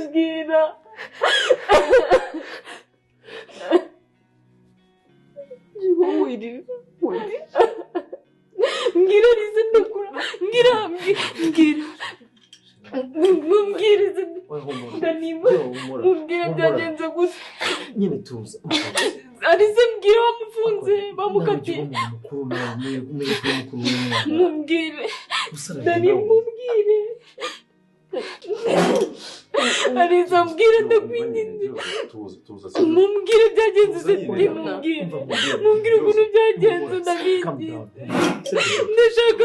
mbwira mbwira rize ndakura mbwira mubwirize ndanima mubwira byagenze gusa nyine tuza arize mbwira bamufunze bamukatiye mubwire ndanima mubwire arize mbwira ndakwinginze mubwire byagenze mubwire ukuntu byagenze ndabizi ndashaka